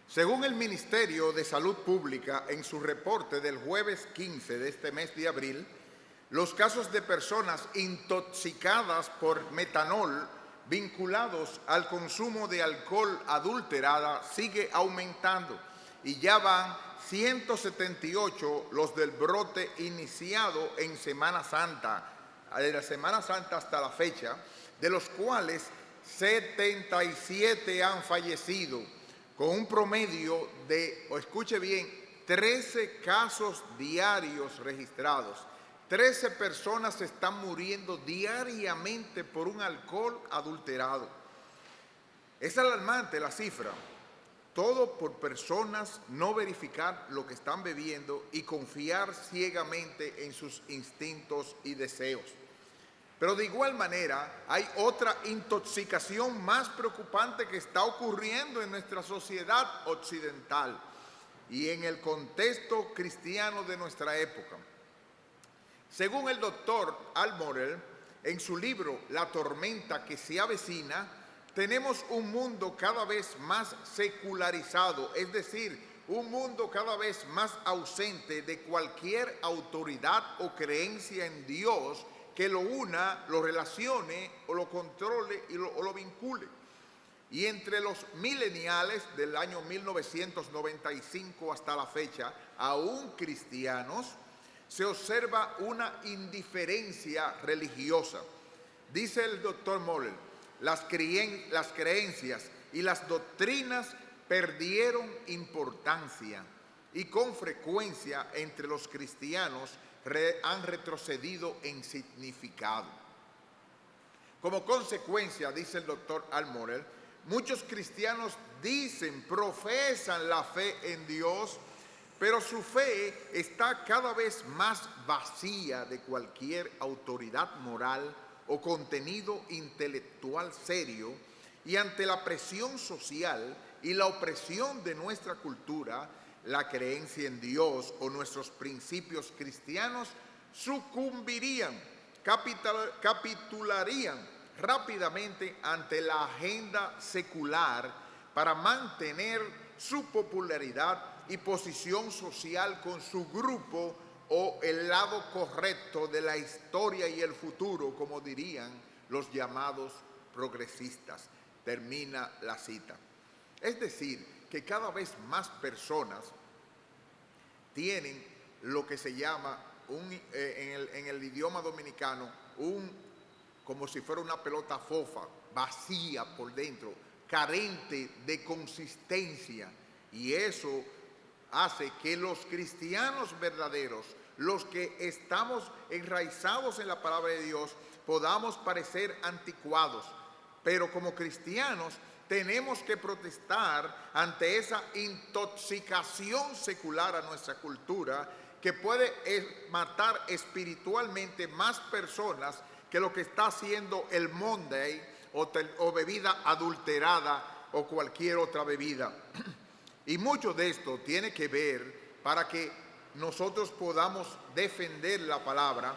Según el Ministerio de Salud Pública, en su reporte del jueves 15 de este mes de abril, los casos de personas intoxicadas por metanol vinculados al consumo de alcohol adulterada sigue aumentando y ya van 178 los del brote iniciado en Semana Santa, de la Semana Santa hasta la fecha, de los cuales 77 han fallecido, con un promedio de, o escuche bien, 13 casos diarios registrados. 13 personas están muriendo diariamente por un alcohol adulterado. Es alarmante la cifra. Todo por personas no verificar lo que están bebiendo y confiar ciegamente en sus instintos y deseos. Pero de igual manera hay otra intoxicación más preocupante que está ocurriendo en nuestra sociedad occidental y en el contexto cristiano de nuestra época. Según el doctor Al Morel, en su libro La tormenta que se avecina, tenemos un mundo cada vez más secularizado, es decir, un mundo cada vez más ausente de cualquier autoridad o creencia en Dios que lo una, lo relacione o lo controle o lo vincule. Y entre los mileniales del año 1995 hasta la fecha, aún cristianos, se observa una indiferencia religiosa. Dice el doctor Moller, las creencias y las doctrinas perdieron importancia y con frecuencia entre los cristianos han retrocedido en significado. Como consecuencia, dice el doctor Al Morel, muchos cristianos profesan la fe en Dios, pero su fe está cada vez más vacía de cualquier autoridad moral o contenido intelectual serio, y ante la presión social y la opresión de nuestra cultura, la creencia en Dios o nuestros principios cristianos sucumbirían, capitularían rápidamente ante la agenda secular para mantener su popularidad y posición social con su grupo o el lado correcto de la historia y el futuro, como dirían los llamados progresistas. Termina la cita. Es decir, que cada vez más personas tienen lo que se llama, en el idioma dominicano, como si fuera una pelota fofa, vacía por dentro, carente de consistencia. Y eso hace que los cristianos verdaderos, los que estamos enraizados en la palabra de Dios, podamos parecer anticuados. Pero como cristianos tenemos que protestar ante esa intoxicación secular a nuestra cultura que puede matar espiritualmente más personas que lo que está haciendo el Monday o bebida adulterada o cualquier otra bebida. Y mucho de esto tiene que ver para que nosotros podamos defender la palabra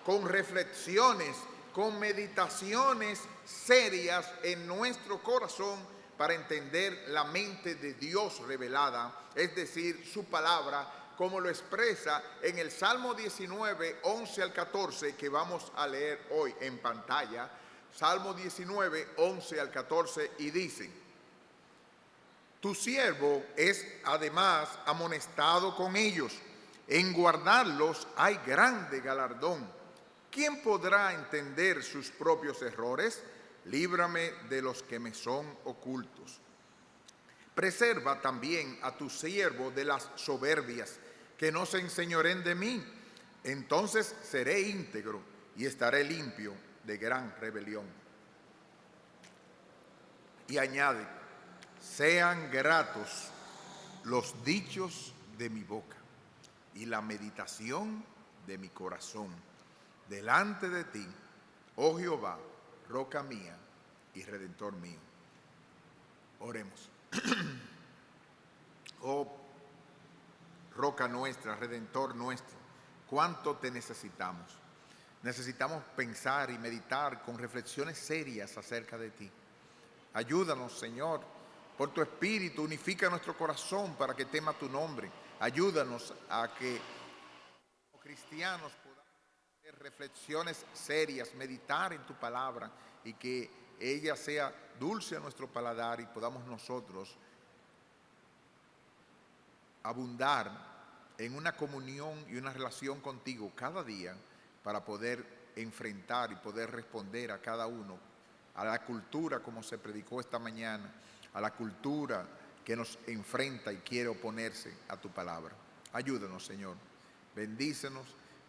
con reflexiones, con meditaciones serias en nuestro corazón para entender la mente de Dios revelada, es decir, su palabra, como lo expresa en el Salmo 19, 11 al 14, que vamos a leer hoy en pantalla. Salmo 19, 11 al 14, y dice: tu siervo es además amonestado con ellos, en guardarlos hay grande galardón. ¿Quién podrá entender sus propios errores? Líbrame de los que me son ocultos. Preserva también a tu siervo de las soberbias, que no se enseñoren de mí. Entonces seré íntegro y estaré limpio de gran rebelión. Y añade: sean gratos los dichos de mi boca y la meditación de mi corazón delante de ti, oh Jehová, roca mía y redentor mío. Oremos. Oh roca nuestra, redentor nuestro, cuánto te necesitamos. Necesitamos pensar y meditar con reflexiones serias acerca de ti. Ayúdanos, Señor, por tu Espíritu, unifica nuestro corazón para que tema tu nombre. Ayúdanos a que como cristianos podamos hacer reflexiones serias, meditar en tu palabra y que ella sea dulce a nuestro paladar y podamos nosotros abundar en una comunión y una relación contigo cada día para poder enfrentar y poder responder a cada uno, a la cultura como se predicó esta mañana, a la cultura que nos enfrenta y quiere oponerse a tu palabra. Ayúdanos, Señor. Bendícenos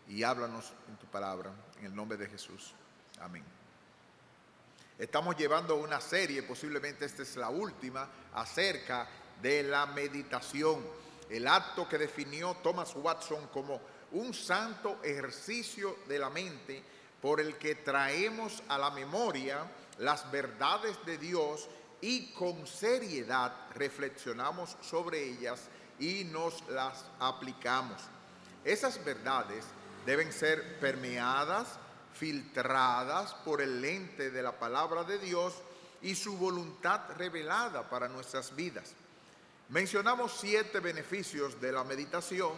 y háblanos en tu palabra, en el nombre de Jesús. Amén. Estamos llevando una serie, posiblemente esta es la última, acerca de la meditación, el acto que definió Thomas Watson como un santo ejercicio de la mente por el que traemos a la memoria las verdades de Dios y con seriedad reflexionamos sobre ellas y nos las aplicamos. Esas verdades deben ser permeadas, filtradas por el lente de la palabra de Dios y su voluntad revelada para nuestras vidas. Mencionamos 7 beneficios de la meditación,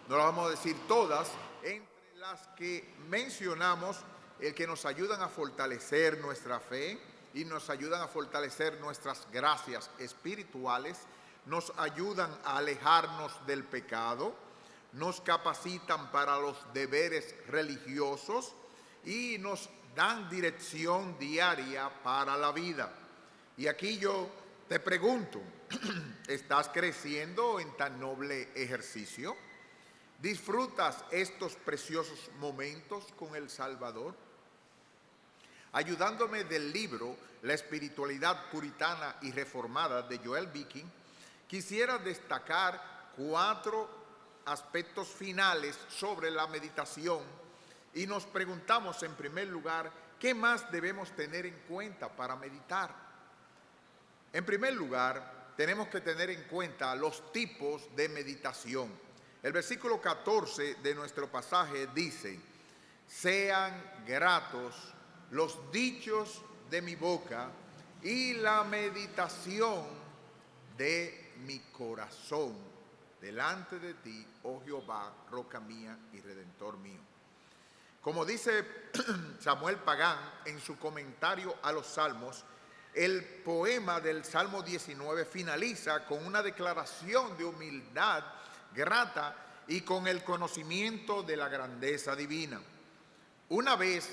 no las vamos a decir todas, entre las que mencionamos el que nos ayudan a fortalecer nuestra fe y nos ayudan a fortalecer nuestras gracias espirituales, nos ayudan a alejarnos del pecado, nos capacitan para los deberes religiosos y nos dan dirección diaria para la vida. Y aquí yo te pregunto, ¿estás creciendo en tan noble ejercicio? ¿Disfrutas estos preciosos momentos con el Salvador? Ayudándome del libro La espiritualidad puritana y reformada de Joel Viking, quisiera destacar 4 aspectos finales sobre la meditación y nos preguntamos en primer lugar, ¿qué más debemos tener en cuenta para meditar? En primer lugar, tenemos que tener en cuenta los tipos de meditación. El versículo 14 de nuestro pasaje dice, sean gratos los dichos de mi boca y la meditación de mi corazón delante de ti, oh Jehová, roca mía y redentor mío. Como dice Samuel Pagán en su comentario a los Salmos, el poema del Salmo 19 finaliza con una declaración de humildad grata y con el conocimiento de la grandeza divina. Una vez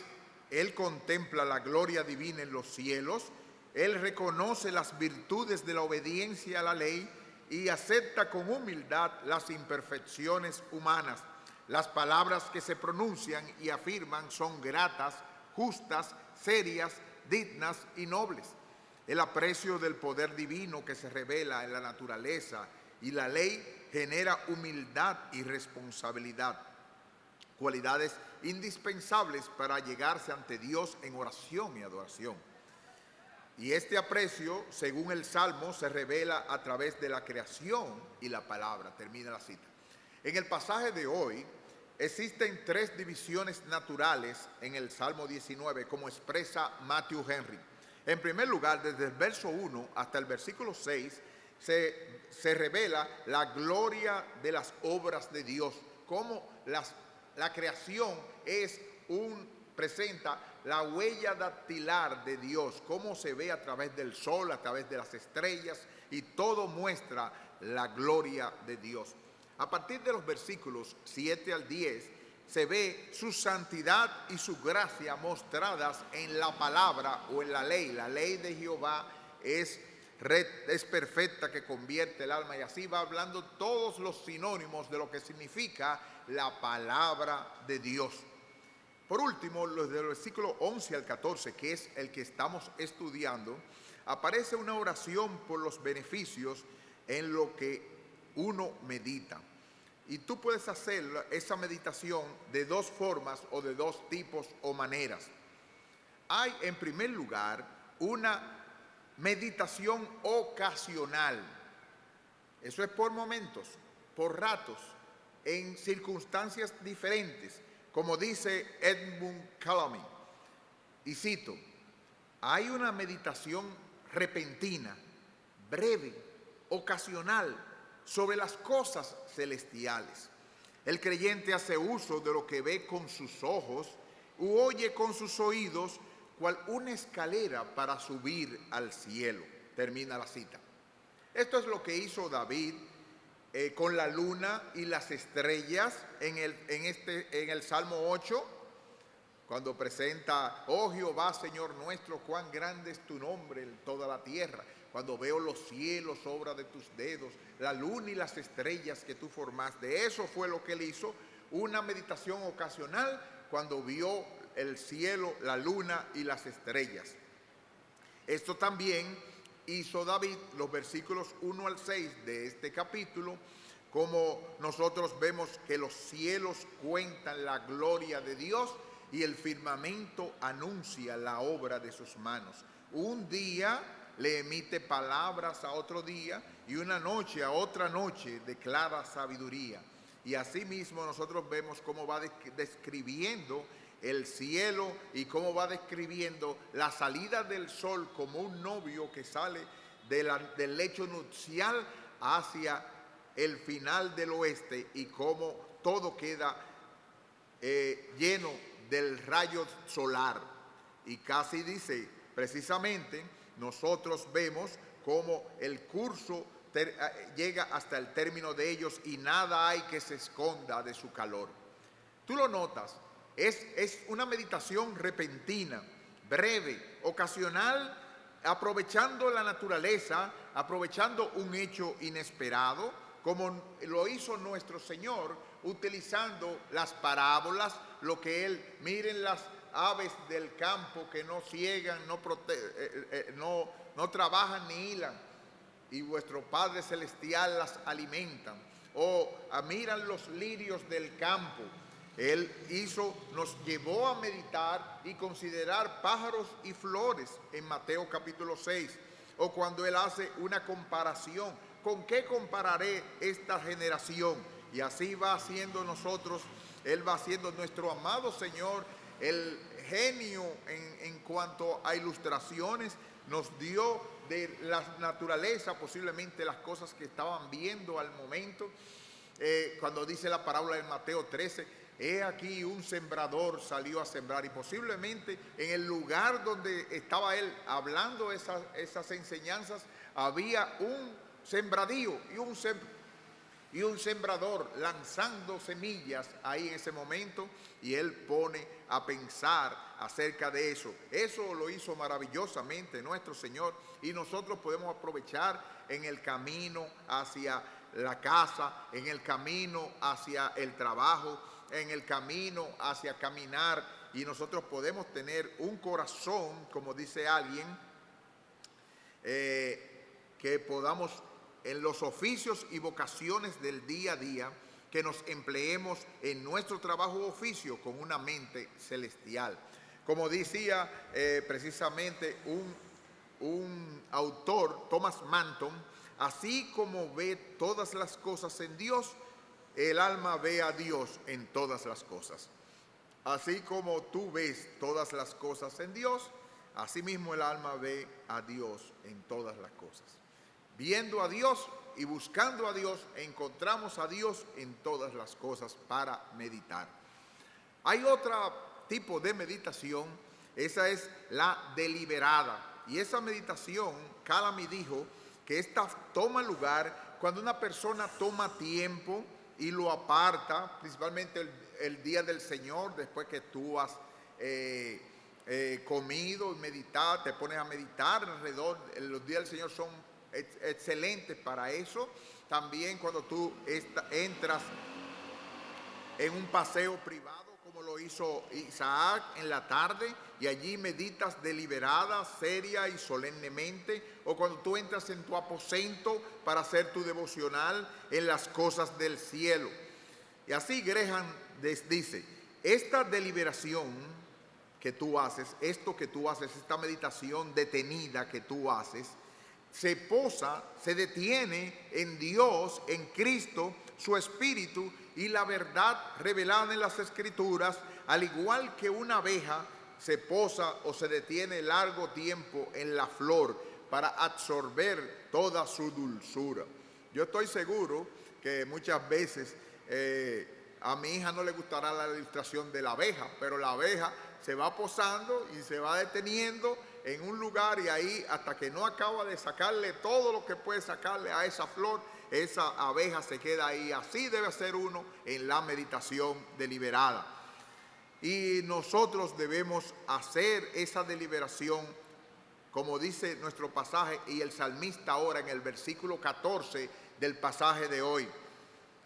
él contempla la gloria divina en los cielos, él reconoce las virtudes de la obediencia a la ley y acepta con humildad las imperfecciones humanas. Las palabras que se pronuncian y afirman son gratas, justas, serias, dignas y nobles. El aprecio del poder divino que se revela en la naturaleza y la ley genera humildad y responsabilidad, cualidades indispensables para llegarse ante Dios en oración y adoración. Y este aprecio, según el Salmo, se revela a través de la creación y la palabra. Termina la cita. En el pasaje de hoy existen 3 divisiones naturales en el Salmo 19, como expresa Matthew Henry. En primer lugar, desde el verso 1 hasta el versículo 6, se revela la gloria de las obras de Dios, cómo la creación presenta la huella dactilar de Dios, cómo se ve a través del sol, a través de las estrellas, y todo muestra la gloria de Dios. A partir de los versículos 7 al 10, se ve su santidad y su gracia mostradas en la palabra o en la ley. La ley de Jehová es perfecta, que convierte el alma, y así va hablando todos los sinónimos de lo que significa la palabra de Dios. Por último, desde el versículo 11 al 14, que es el que estamos estudiando, aparece una oración por los beneficios en lo que uno medita. Y tú puedes hacer esa meditación de 2 formas o de 2 tipos o maneras. Hay, en primer lugar, una meditación ocasional. Eso es por momentos, por ratos, en circunstancias diferentes, como dice Edmund Calamy. Y cito, hay una meditación repentina, breve, ocasional, sobre las cosas celestiales. El creyente hace uso de lo que ve con sus ojos u oye con sus oídos, cual una escalera para subir al cielo. Termina la cita. Esto es lo que hizo David con la luna y las estrellas en el Salmo 8, cuando presenta: oh Jehová, Señor nuestro, cuán grande es tu nombre en toda la tierra. Cuando veo los cielos, obra de tus dedos, la luna y las estrellas que tú formaste. Eso fue lo que él hizo, una meditación ocasional cuando vio el cielo, la luna y las estrellas. Esto también hizo David, los versículos 1 al 6 de este capítulo, como nosotros vemos que los cielos cuentan la gloria de Dios y el firmamento anuncia la obra de sus manos. Un día le emite palabras a otro día y una noche a otra noche declara sabiduría. Y asimismo nosotros vemos cómo va describiendo el cielo y cómo va describiendo la salida del sol como un novio que sale del lecho nupcial hacia el final del oeste, y cómo todo queda lleno del rayo solar. Y casi dice, precisamente, nosotros vemos cómo el curso llega hasta el término de ellos y nada hay que se esconda de su calor. Tú lo notas, es una meditación repentina, breve, ocasional, aprovechando la naturaleza, aprovechando un hecho inesperado, como lo hizo nuestro Señor, utilizando las parábolas, lo que Él, miren las aves del campo que no ciegan, no trabajan ni hilan, y vuestro Padre Celestial las alimentan. O miran los lirios del campo. Él nos llevó a meditar y considerar pájaros y flores en Mateo capítulo 6. O cuando Él hace una comparación: ¿con qué compararé esta generación? Y así va haciendo nosotros, Él va haciendo nuestro amado Señor, el genio en cuanto a ilustraciones. Nos dio de la naturaleza posiblemente las cosas que estaban viendo al momento. Cuando dice la parábola en Mateo 13, he aquí un sembrador salió a sembrar, y posiblemente en el lugar donde estaba él hablando esas enseñanzas había un sembradío y un sembrador lanzando semillas ahí en ese momento, y él pone a pensar acerca de eso. Eso lo hizo maravillosamente nuestro Señor, y nosotros podemos aprovechar en el camino hacia la casa, en el camino hacia el trabajo, en el camino hacia caminar, y nosotros podemos tener un corazón, como dice alguien, que podamos en los oficios y vocaciones del día a día, que nos empleemos en nuestro trabajo o oficio con una mente celestial. Como decía precisamente un autor, Thomas Manton, así como ve todas las cosas en Dios, el alma ve a Dios en todas las cosas. Así como tú ves todas las cosas en Dios, así mismo el alma ve a Dios en todas las cosas. Viendo a Dios y buscando a Dios, encontramos a Dios en todas las cosas para meditar. Hay otro tipo de meditación, esa es la deliberada. Y esa meditación, Calamy dijo que esta toma lugar cuando una persona toma tiempo y lo aparta, principalmente el día del Señor, después que tú has comido y meditado, te pones a meditar alrededor. Los días del Señor son excelentes para eso. También cuando tú entras en un paseo privado, como lo hizo Isaac en la tarde, y allí meditas deliberada, seria y solemnemente, o cuando tú entras en tu aposento para hacer tu devocional en las cosas del cielo. Y así Graham dice, esta deliberación que tú haces, esto que tú haces, esta meditación detenida que tú haces, se posa, se detiene en Dios, en Cristo, su Espíritu y la verdad revelada en las Escrituras, al igual que una abeja se posa o se detiene largo tiempo en la flor para absorber toda su dulzura. Yo estoy seguro que muchas veces a mi hija no le gustará la ilustración de la abeja, pero la abeja se va posando y se va deteniendo en un lugar, y ahí hasta que no acaba de sacarle todo lo que puede sacarle a esa flor, esa abeja se queda ahí. Así debe ser uno en la meditación deliberada. Y nosotros debemos hacer esa deliberación, como dice nuestro pasaje y el salmista ahora en el versículo 14 del pasaje de hoy.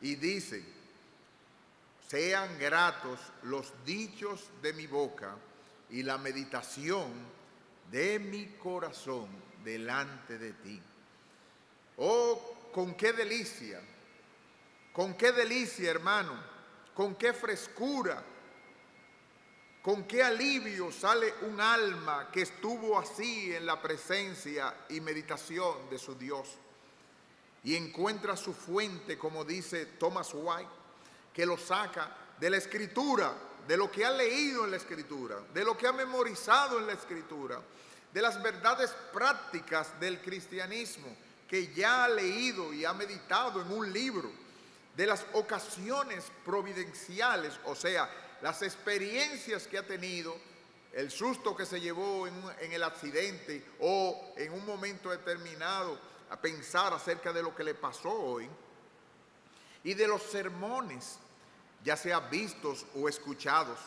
Y dice: sean gratos los dichos de mi boca y la meditación de mi corazón delante de ti. Oh, con qué delicia, hermano, con qué frescura, con qué alivio sale un alma que estuvo así en la presencia y meditación de su Dios y encuentra su fuente, como dice Thomas White, que lo saca de la Escritura, de lo que ha leído en la Escritura, de lo que ha memorizado en la Escritura, de las verdades prácticas del cristianismo que ya ha leído y ha meditado en un libro, de las ocasiones providenciales, o sea, las experiencias que ha tenido, el susto que se llevó en el accidente o en un momento determinado a pensar acerca de lo que le pasó hoy, y de los sermones, ya sea vistos o escuchados.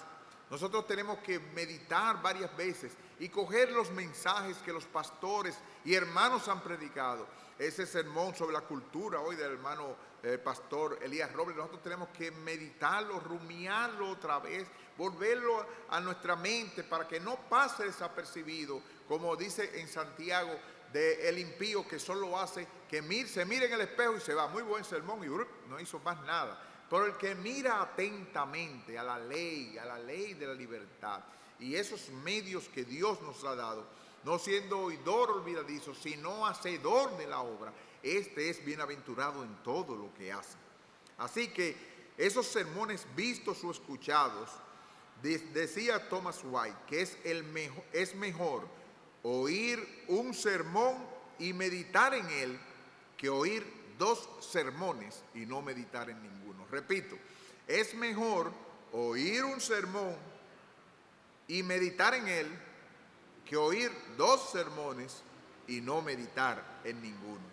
Nosotros tenemos que meditar varias veces y coger los mensajes que los pastores y hermanos han predicado. Ese sermón sobre la cultura hoy del hermano pastor Elías Robles, nosotros tenemos que meditarlo, rumiarlo otra vez, volverlo a nuestra mente para que no pase desapercibido, como dice en Santiago del impío, que solo hace que se mire en el espejo y se va. Muy buen sermón y no hizo más nada. Pero el que mira atentamente a la ley de la libertad y esos medios que Dios nos ha dado, no siendo oidor olvidadizo, sino hacedor de la obra, este es bienaventurado en todo lo que hace. Así que esos sermones vistos o escuchados, decía Thomas White, que es mejor oír un sermón y meditar en él que oír 2 sermones y no meditar en ninguno. Repito, es mejor oír un sermón y meditar en él que oír 2 sermones y no meditar en ninguno.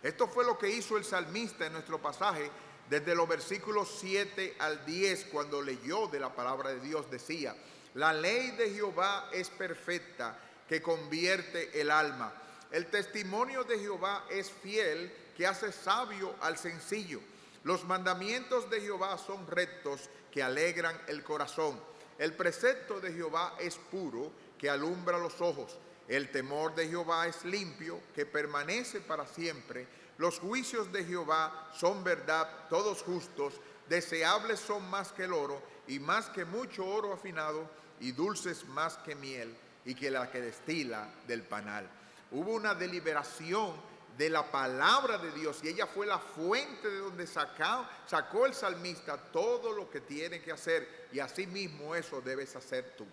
Esto fue lo que hizo el salmista en nuestro pasaje, desde los versículos 7 al 10, cuando leyó de la palabra de Dios. Decía: la ley de Jehová es perfecta, que convierte el alma. El testimonio de Jehová es fiel, que hace sabio al sencillo. Los mandamientos de Jehová son rectos, que alegran el corazón. El precepto de Jehová es puro, que alumbra los ojos. El temor de Jehová es limpio, que permanece para siempre. Los juicios de Jehová son verdad, todos justos. Deseables son más que el oro, y más que mucho oro afinado, y dulces más que miel, y que la que destila del panal. Hubo una deliberación de la palabra de Dios, y ella fue la fuente de donde sacó el salmista todo lo que tiene que hacer, y así mismo eso debes hacer tú.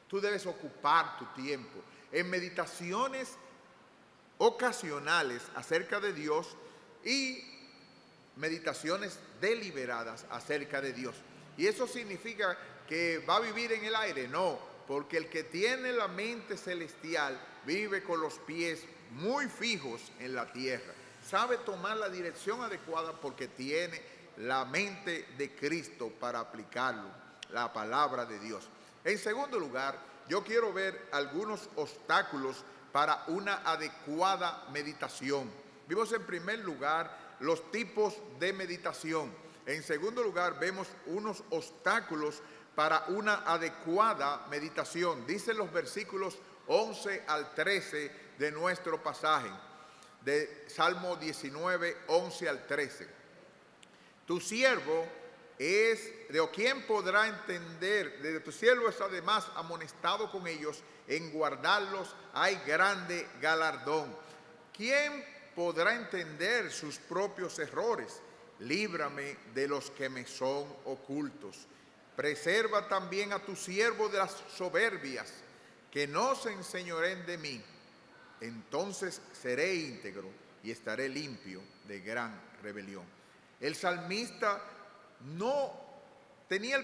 Tú debes ocupar tu tiempo en meditaciones ocasionales acerca de Dios y meditaciones deliberadas acerca de Dios. ¿Y eso significa que va a vivir en el aire? No, porque el que tiene la mente celestial vive con los pies muy fijos en la tierra. Sabe tomar la dirección adecuada porque tiene la mente de Cristo para aplicarlo, la palabra de Dios. En segundo lugar, yo quiero ver algunos obstáculos para una adecuada meditación. Vimos en primer lugar los tipos de meditación. En segundo lugar, vemos unos obstáculos para una adecuada meditación. Dicen los versículos 11 al 13 de nuestro pasaje, de Salmo 19, 11 al 13. Tu siervo ¿quién podrá entender? De tu siervo es además amonestado con ellos, en guardarlos hay grande galardón. ¿Quién podrá entender sus propios errores? Líbrame de los que me son ocultos. Preserva también a tu siervo de las soberbias, que no se enseñoreen de mí. entonces seré íntegro y estaré limpio de gran rebelión. El salmista no tenía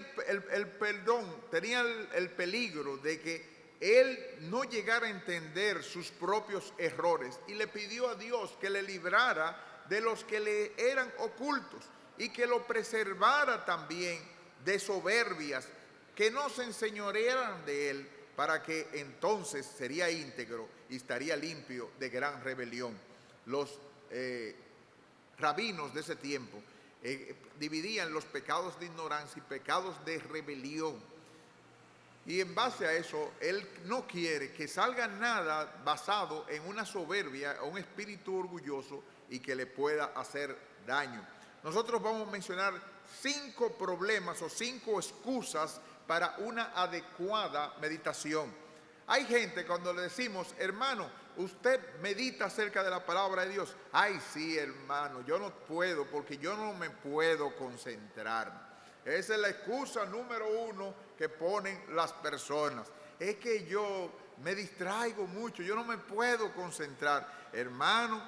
tenía el peligro de que él no llegara a entender sus propios errores y le pidió a Dios que le librara de los que le eran ocultos y que lo preservara también de soberbias que no se enseñorearan de él, para que entonces sería íntegro y estaría limpio de gran rebelión. Los rabinos de ese tiempo dividían los pecados de ignorancia y pecados de rebelión. Y en base a eso, él no quiere que salga nada basado en una soberbia o un espíritu orgulloso y que le pueda hacer daño. Nosotros vamos a mencionar 5 problemas o 5 excusas para una adecuada meditación. Hay gente cuando le decimos, hermano, usted medita acerca de la palabra de Dios. Ay, sí, hermano, yo no puedo porque yo no me puedo concentrar. Esa es la excusa número 1 que ponen las personas. Es que yo me distraigo mucho, yo no me puedo concentrar. Hermano,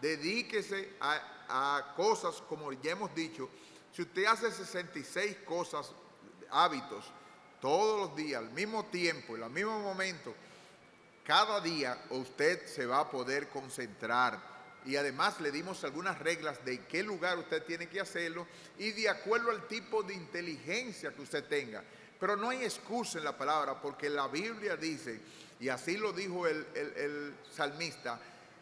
dedíquese a cosas como ya hemos dicho. Si usted hace 66 cosas, hábitos, todos los días, al mismo tiempo, en el mismo momento, cada día usted se va a poder concentrar. Y además le dimos algunas reglas de qué lugar usted tiene que hacerlo y de acuerdo al tipo de inteligencia que usted tenga. Pero no hay excusa en la palabra, porque la Biblia dice, y así lo dijo el salmista,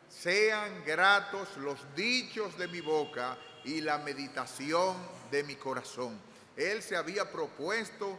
sean gratos los dichos de mi boca y la meditación de mi corazón. Él se había propuesto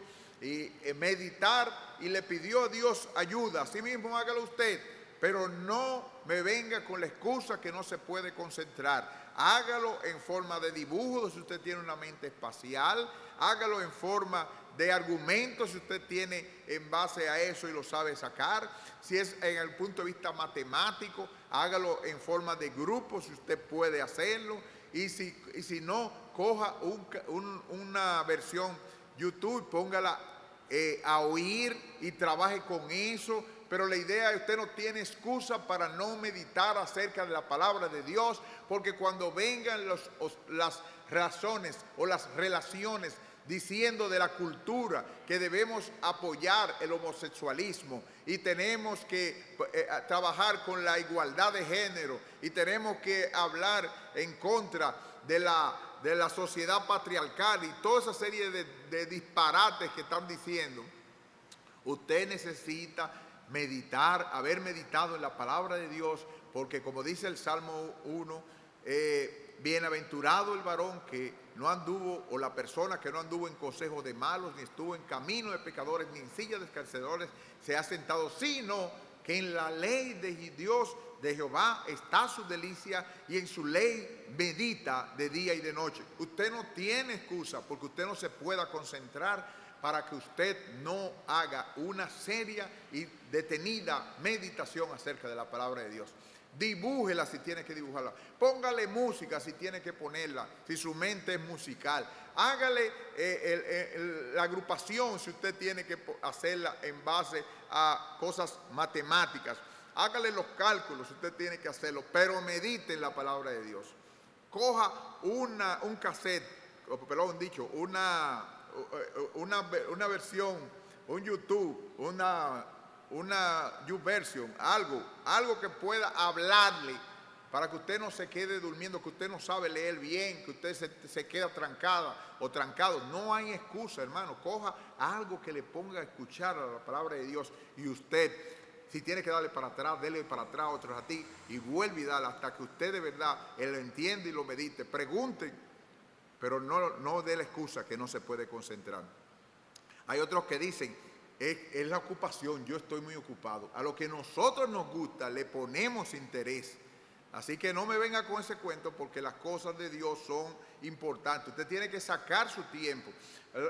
meditar y le pidió a Dios ayuda. Así mismo hágalo usted, pero no me venga con la excusa que no se puede concentrar. Hágalo en forma de dibujo si usted tiene una mente espacial, hágalo en forma de argumentos si usted tiene en base a eso y lo sabe sacar. Si es en el punto de vista matemático, hágalo en forma de grupo si usted puede hacerlo. Y si no, coja una versión YouTube, póngala a oír y trabaje con eso. Pero la idea es que usted no tiene excusa para no meditar acerca de la palabra de Dios, porque cuando vengan las razones o las relaciones diciendo de la cultura que debemos apoyar el homosexualismo y tenemos que trabajar con la igualdad de género y tenemos que hablar en contra de la sociedad patriarcal y toda esa serie de disparates que están diciendo, usted necesita meditar, haber meditado en la palabra de Dios, porque como dice el Salmo 1, bienaventurado el varón que no anduvo, o la persona que no anduvo en consejo de malos, ni estuvo en camino de pecadores, ni en silla de escarcedores se ha sentado, sino que en la ley de Dios, de Jehová, está su delicia, y en su ley medita de día y de noche. Usted no tiene excusa, porque usted no se pueda concentrar, para que usted no haga una seria y detenida meditación acerca de la palabra de Dios. Dibújela si tiene que dibujarla. Póngale música si tiene que ponerla, si su mente es musical. Hágale la agrupación si usted tiene que hacerla en base a cosas matemáticas. Hágale los cálculos si usted tiene que hacerlo, pero medite en la palabra de Dios. Coja un cassette, perdón, dicho, una versión, un YouTube, una YouVersion, algo que pueda hablarle para que usted no se quede durmiendo, que usted no sabe leer bien, que usted se queda trancada o trancado. No hay excusa, hermano. Coja algo que le ponga a escuchar a la palabra de Dios y usted, si tiene que darle para atrás, dele para atrás otros a ti y vuelve y dale hasta que usted de verdad lo entienda y lo medite. Pregunten, pero no dé la excusa que no se puede concentrar. Hay otros que dicen, es la ocupación, yo estoy muy ocupado. A lo que nosotros nos gusta le ponemos interés. Así que no me venga con ese cuento, porque las cosas de Dios son importantes. Usted tiene que sacar su tiempo.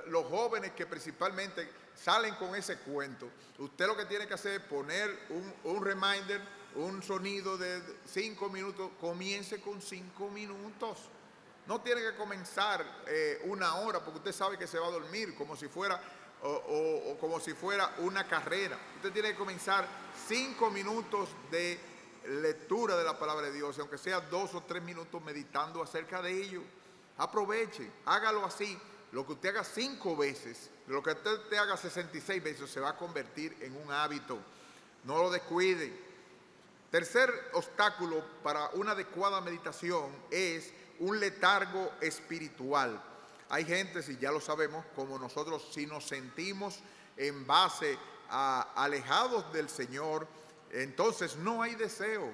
Los jóvenes que principalmente salen con ese cuento, usted lo que tiene que hacer es poner un reminder, un sonido de 5 minutos. Comience con 5 minutos. No tiene que comenzar 1 hora, porque usted sabe que se va a dormir como si fuera o como si fuera una carrera. Usted tiene que comenzar 5 minutos de lectura de la palabra de Dios, aunque sea 2 o 3 minutos meditando acerca de ello. Aproveche, hágalo así. Lo que usted haga 5 veces, lo que usted haga 66 veces, se va a convertir en un hábito. No lo descuide. Tercer obstáculo para una adecuada meditación es un letargo espiritual. Hay gente, si ya lo sabemos, como nosotros, si nos sentimos en base a alejados del Señor, entonces no hay deseo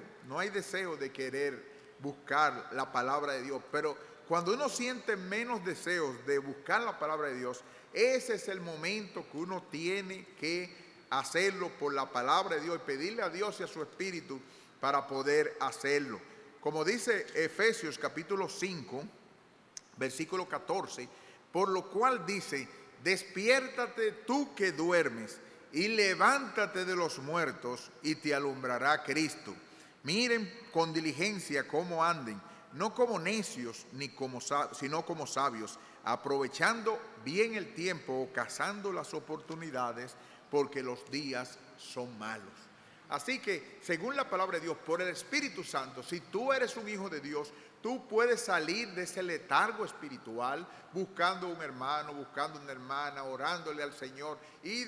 de querer buscar la palabra de Dios. Pero cuando uno siente menos deseos de buscar la palabra de Dios, ese es el momento que uno tiene que hacerlo por la palabra de Dios y pedirle a Dios y a su Espíritu para poder hacerlo. Como dice Efesios capítulo 5, versículo 14, por lo cual dice, despiértate tú que duermes y levántate de los muertos y te alumbrará Cristo. Miren con diligencia cómo anden, no como necios, sino como sabios, aprovechando bien el tiempo, cazando las oportunidades, porque los días son malos. Así que, según la palabra de Dios, por el Espíritu Santo, si tú eres un hijo de Dios, tú puedes salir de ese letargo espiritual buscando un hermano, buscando una hermana, orándole al Señor y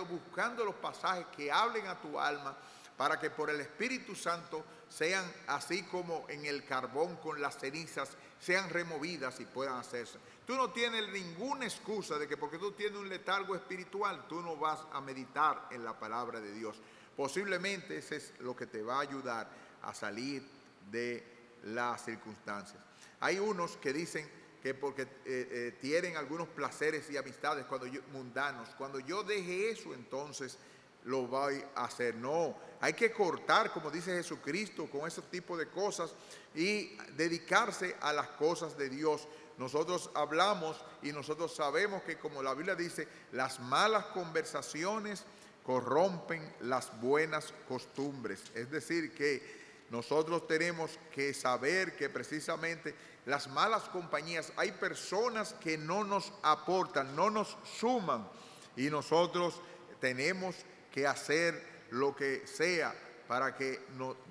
buscando los pasajes que hablen a tu alma para que por el Espíritu Santo sean así como en el carbón con las cenizas, sean removidas y puedan hacerse. Tú no tienes ninguna excusa de que porque tú tienes un letargo espiritual, tú no vas a meditar en la palabra de Dios. Posiblemente ese es lo que te va a ayudar a salir de las circunstancias. Hay unos que dicen que porque tienen algunos placeres y amistades mundanos, cuando yo deje eso, entonces lo voy a hacer. No, hay que cortar, como dice Jesucristo, con ese tipo de cosas y dedicarse a las cosas de Dios. Nosotros hablamos y nosotros sabemos que, como la Biblia dice, las malas conversaciones corrompen las buenas costumbres. Es decir, que nosotros tenemos que saber que precisamente las malas compañías, hay personas que no nos aportan, no nos suman, y nosotros tenemos que hacer lo que sea para que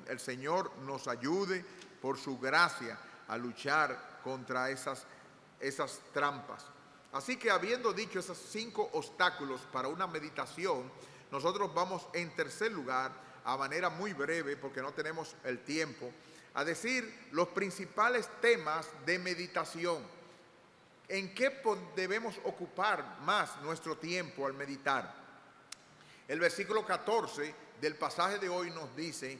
el Señor nos ayude por su gracia a luchar contra esas trampas. Así que, habiendo dicho esos 5 obstáculos para una meditación, nosotros vamos en tercer lugar, a manera muy breve porque no tenemos el tiempo, a decir los principales temas de meditación. ¿En qué debemos ocupar más nuestro tiempo al meditar? El versículo 14 del pasaje de hoy nos dice,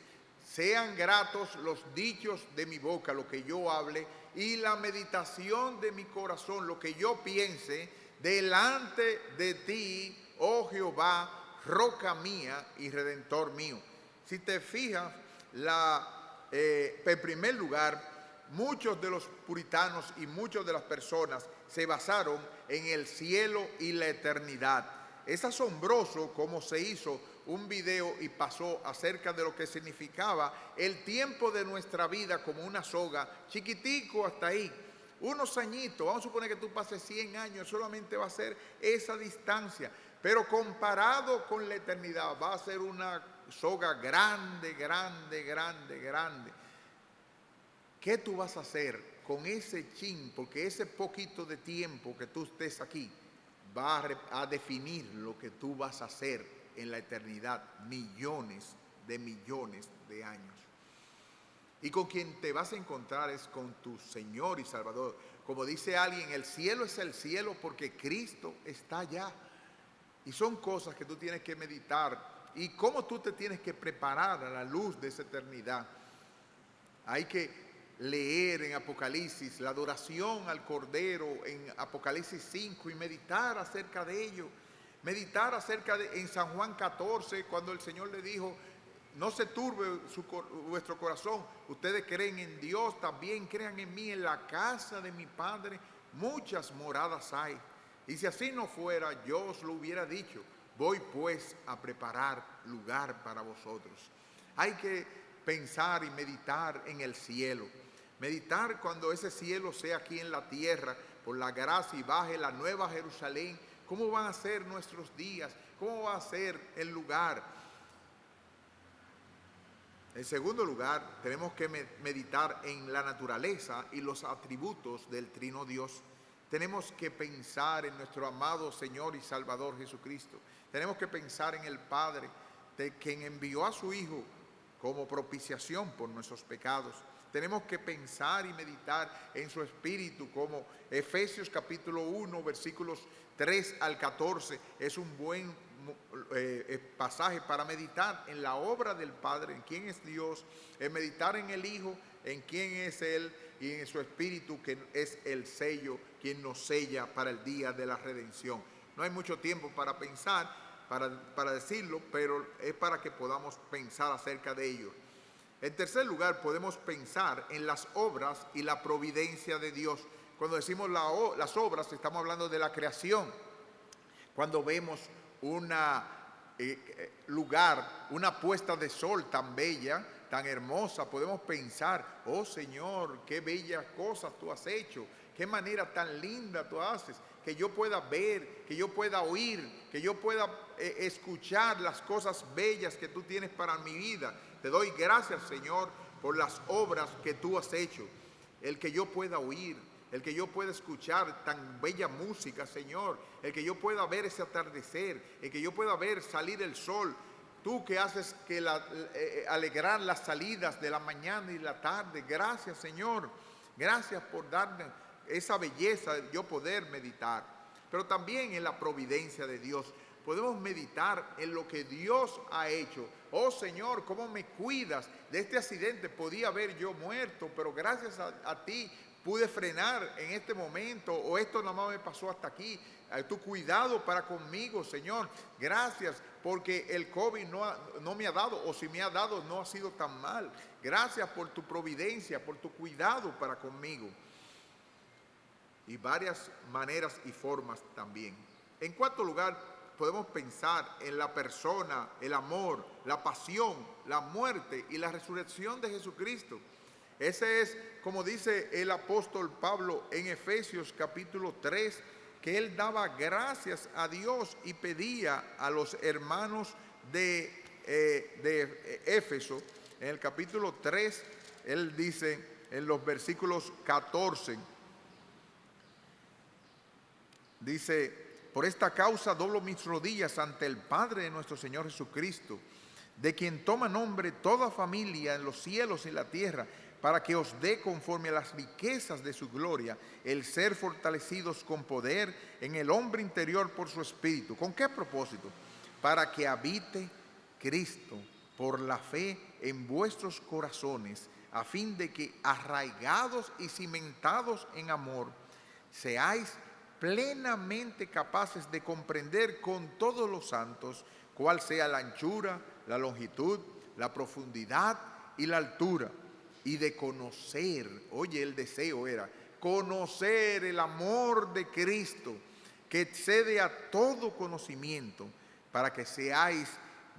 sean gratos los dichos de mi boca, lo que yo hable, y la meditación de mi corazón, lo que yo piense, delante de ti, oh Jehová, roca mía y redentor mío. Si te fijas, en primer lugar, muchos de los puritanos y muchas de las personas se basaron en el cielo y la eternidad. Es asombroso cómo se hizo un video y pasó acerca de lo que significaba el tiempo de nuestra vida como una soga, chiquitico hasta ahí, unos añitos. Vamos a suponer que tú pases 100 años, solamente va a ser esa distancia, pero comparado con la eternidad va a ser una soga grande, grande, grande, grande. ¿Qué tú vas a hacer con ese chin? Porque ese poquito de tiempo que tú estés aquí va a definir lo que tú vas a hacer en la eternidad, millones de años. Y con quien te vas a encontrar es con tu Señor y Salvador. Como dice alguien, el cielo es el cielo porque Cristo está allá. Y son cosas que tú tienes que meditar. Y cómo tú te tienes que preparar a la luz de esa eternidad. Hay que leer en Apocalipsis la adoración al Cordero en Apocalipsis 5 y meditar acerca de ello. Meditar en San Juan 14, cuando el Señor le dijo, no se turbe vuestro corazón, ustedes creen en Dios, también crean en mí. En la casa de mi Padre muchas moradas hay, y si así no fuera, yo os lo hubiera dicho. Voy pues a preparar lugar para vosotros. Hay que pensar y meditar en el cielo. Meditar cuando ese cielo sea aquí en la tierra, por la gracia, y baje la nueva Jerusalén. ¿Cómo van a ser nuestros días? ¿Cómo va a ser el lugar? En segundo lugar, tenemos que meditar en la naturaleza y los atributos del Trino Dios. Tenemos que pensar en nuestro amado Señor y Salvador Jesucristo. Tenemos que pensar en el Padre, de quien envió a su Hijo como propiciación por nuestros pecados. Tenemos que pensar y meditar en su Espíritu, como Efesios capítulo 1, versículos 3 al 14. Es un buen pasaje para meditar en la obra del Padre, en quién es Dios, en meditar en el Hijo, en quién es Él y en su Espíritu, que es el sello, quien nos sella para el día de la redención. No hay mucho tiempo para pensar, para decirlo, pero es para que podamos pensar acerca de ello. En tercer lugar, podemos pensar en las obras y la providencia de Dios. Cuando decimos las obras, estamos hablando de la creación. Cuando vemos una lugar, una puesta de sol tan bella, tan hermosa, podemos pensar, oh Señor, qué bellas cosas tú has hecho, qué manera tan linda tú haces, que yo pueda ver, que yo pueda oír, que yo pueda escuchar las cosas bellas que tú tienes para mi vida. Te doy gracias, Señor, por las obras que tú has hecho, el que yo pueda oír, el que yo pueda escuchar tan bella música, Señor, el que yo pueda ver ese atardecer, el que yo pueda ver salir el sol. Tú que haces que alegrar las salidas de la mañana y la tarde. Gracias, Señor. Gracias por darme esa belleza de yo poder meditar. Pero también en la providencia de Dios. Podemos meditar en lo que Dios ha hecho. Oh Señor, cómo me cuidas de este accidente. Podía haber yo muerto, pero gracias a ti pude frenar en este momento, o esto nada más me pasó hasta aquí. Tu cuidado para conmigo, Señor. Gracias porque el COVID no me ha dado, o si me ha dado no ha sido tan mal. Gracias por tu providencia, por tu cuidado para conmigo. Y varias maneras y formas también. En cuarto lugar, podemos pensar en la persona, el amor, la pasión, la muerte y la resurrección de Jesucristo. Ese es, como dice el apóstol Pablo en Efesios capítulo 3, que él daba gracias a Dios y pedía a los hermanos de Éfeso. En el capítulo 3, él dice en los versículos 14, dice: por esta causa doblo mis rodillas ante el Padre de nuestro Señor Jesucristo, de quien toma nombre toda familia en los cielos y la tierra, para que os dé conforme a las riquezas de su gloria el ser fortalecidos con poder en el hombre interior por su Espíritu. ¿Con qué propósito? Para que habite Cristo por la fe en vuestros corazones, a fin de que, arraigados y cimentados en amor, seáis plenamente capaces de comprender con todos los santos cuál sea la anchura, la longitud, la profundidad y la altura, y de conocer, oye, el deseo era conocer el amor de Cristo, que excede a todo conocimiento, para que seáis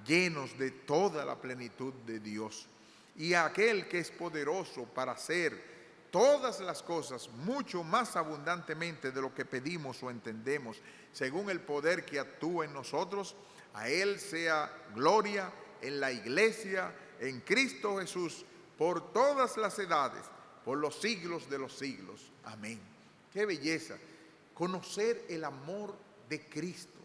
llenos de toda la plenitud de Dios. Y a aquel que es poderoso para hacer todas las cosas mucho más abundantemente de lo que pedimos o entendemos, según el poder que actúa en nosotros, a Él sea gloria en la iglesia, en Cristo Jesús, por todas las edades, por los siglos de los siglos. Amén. Qué belleza conocer el amor de Cristo,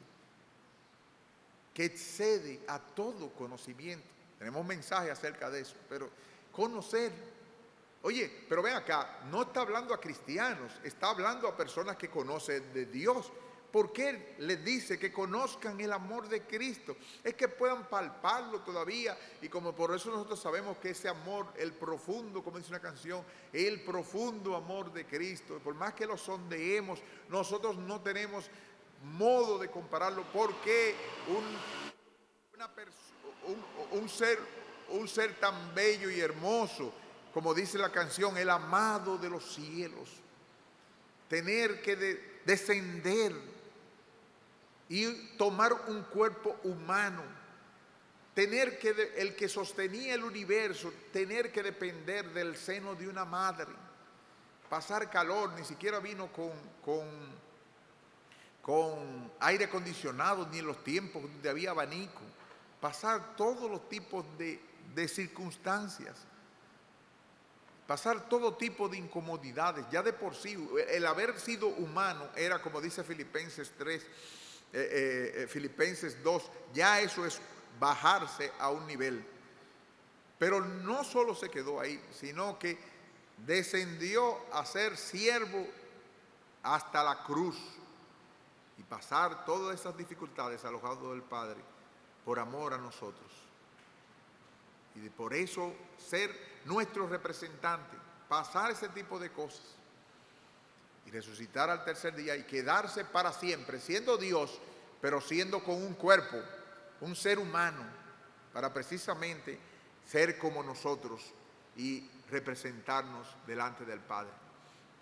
que excede a todo conocimiento. Tenemos mensaje acerca de eso, pero conocer. Oye, pero ven acá, no está hablando a cristianos, está hablando a personas que conocen de Dios. ¿Por qué les dice que conozcan el amor de Cristo? Es que puedan palparlo todavía, y como por eso nosotros sabemos que ese amor, el profundo, como dice una canción, el profundo amor de Cristo, por más que lo sondeemos, nosotros no tenemos modo de compararlo, porque un ser tan bello y hermoso, como dice la canción, el amado de los cielos, tener que descender y tomar un cuerpo humano, tener que, el que sostenía el universo, tener que depender del seno de una madre, pasar calor, ni siquiera vino con aire acondicionado, ni en los tiempos donde había abanico, pasar todos los tipos de de circunstancias, pasar todo tipo de incomodidades. Ya de por sí, el haber sido humano era, como dice Filipenses 3, Filipenses 2, ya eso es bajarse a un nivel. Pero no solo se quedó ahí, sino que descendió a ser siervo hasta la cruz y pasar todas esas dificultades al lado del Padre por amor a nosotros. Y por eso ser nuestro representante, pasar ese tipo de cosas y resucitar al tercer día y quedarse para siempre, siendo Dios, pero siendo con un cuerpo, un ser humano, para precisamente ser como nosotros y representarnos delante del Padre.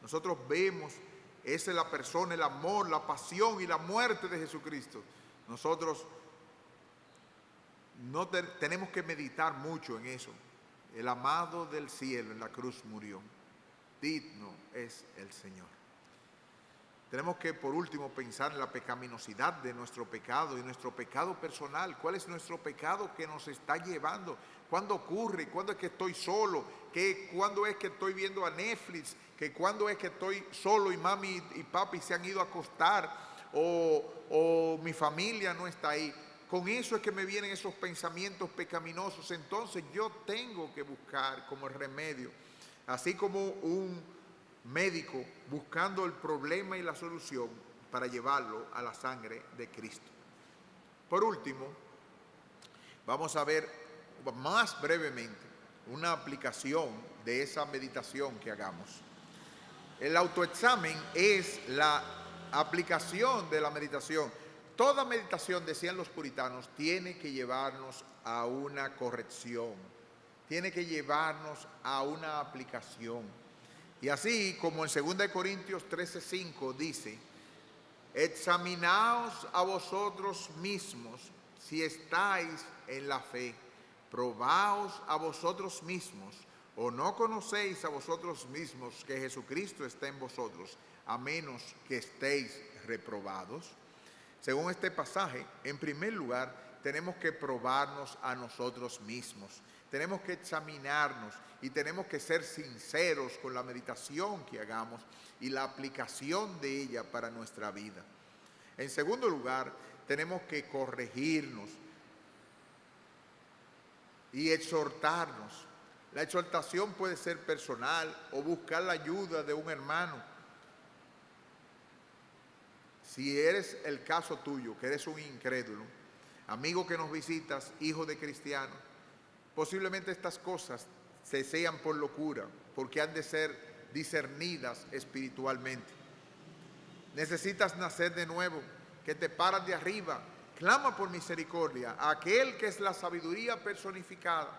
Nosotros vemos, esa es la persona, el amor, la pasión y la muerte de Jesucristo. Nosotros no tenemos que meditar mucho en eso. El amado del cielo en la cruz murió. Digno es el Señor. Tenemos que, por último, pensar en la pecaminosidad de nuestro pecado y nuestro pecado personal. ¿Cuál es nuestro pecado que nos está llevando? ¿Cuándo ocurre? ¿Cuándo es que estoy solo? ¿Cuándo es que estoy viendo a Netflix? ¿Cuándo es que estoy solo y mami y papi se han ido a acostar? ¿O mi familia no está ahí? Con eso es que me vienen esos pensamientos pecaminosos. Entonces yo tengo que buscar como remedio, así como un médico buscando el problema y la solución para llevarlo a la sangre de Cristo. Por último, vamos a ver más brevemente una aplicación de esa meditación que hagamos. El autoexamen es la aplicación de la meditación. Toda meditación, decían los puritanos, tiene que llevarnos a una corrección, tiene que llevarnos a una aplicación. Y así como en 2 Corintios 13:5 dice, examinaos a vosotros mismos si estáis en la fe, probaos a vosotros mismos, o no conocéis a vosotros mismos que Jesucristo está en vosotros, a menos que estéis reprobados. Según este pasaje, en primer lugar, tenemos que probarnos a nosotros mismos. Tenemos que examinarnos y tenemos que ser sinceros con la meditación que hagamos y la aplicación de ella para nuestra vida. En segundo lugar, tenemos que corregirnos y exhortarnos. La exhortación puede ser personal o buscar la ayuda de un hermano. Si eres el caso tuyo, que eres un incrédulo, amigo que nos visitas, hijo de cristiano, posiblemente estas cosas se sean por locura, porque han de ser discernidas espiritualmente. Necesitas nacer de nuevo, que te paras de arriba, clama por misericordia a aquel que es la sabiduría personificada,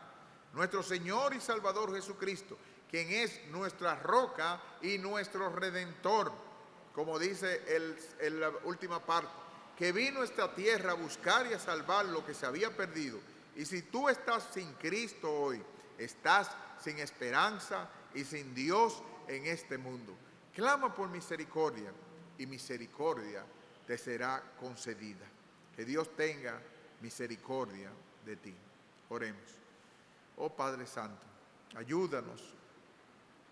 nuestro Señor y Salvador Jesucristo, quien es nuestra roca y nuestro redentor, como dice en la última parte, que vino a esta tierra a buscar y a salvar lo que se había perdido. Y si tú estás sin Cristo hoy, estás sin esperanza y sin Dios en este mundo. Clama por misericordia y misericordia te será concedida. Que Dios tenga misericordia de ti. Oremos. Oh Padre Santo, ayúdanos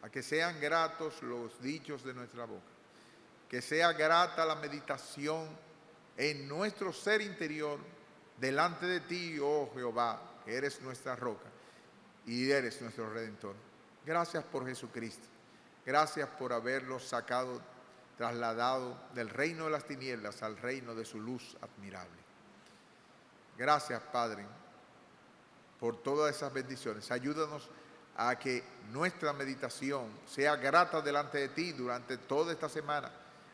a que sean gratos los dichos de nuestra boca, que sea grata la meditación en nuestro ser interior delante de ti, oh Jehová, que eres nuestra roca y eres nuestro Redentor. Gracias por Jesucristo. Gracias por haberlos sacado, trasladado del reino de las tinieblas al reino de su luz admirable. Gracias, Padre, por todas esas bendiciones. Ayúdanos a que nuestra meditación sea grata delante de ti durante toda esta semana.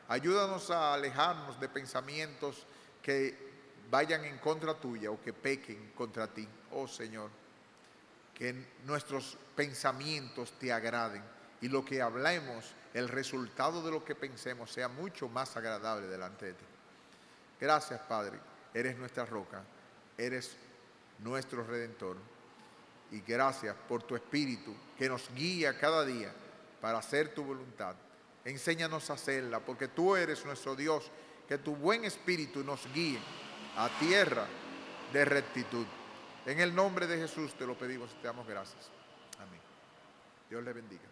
Ayúdanos a alejarnos de pensamientos que vayan en contra tuya o que pequen contra ti, oh Señor. Que nuestros pensamientos te agraden y lo que hablemos, el resultado de lo que pensemos sea mucho más agradable delante de ti. Gracias, Padre, eres nuestra roca, eres nuestro Redentor. Y gracias por tu Espíritu que nos guía cada día para hacer tu voluntad. Enséñanos a hacerla, porque tú eres nuestro Dios. Que tu buen Espíritu nos guíe a tierra de rectitud. En el nombre de Jesús te lo pedimos y te damos gracias. Amén. Dios le bendiga.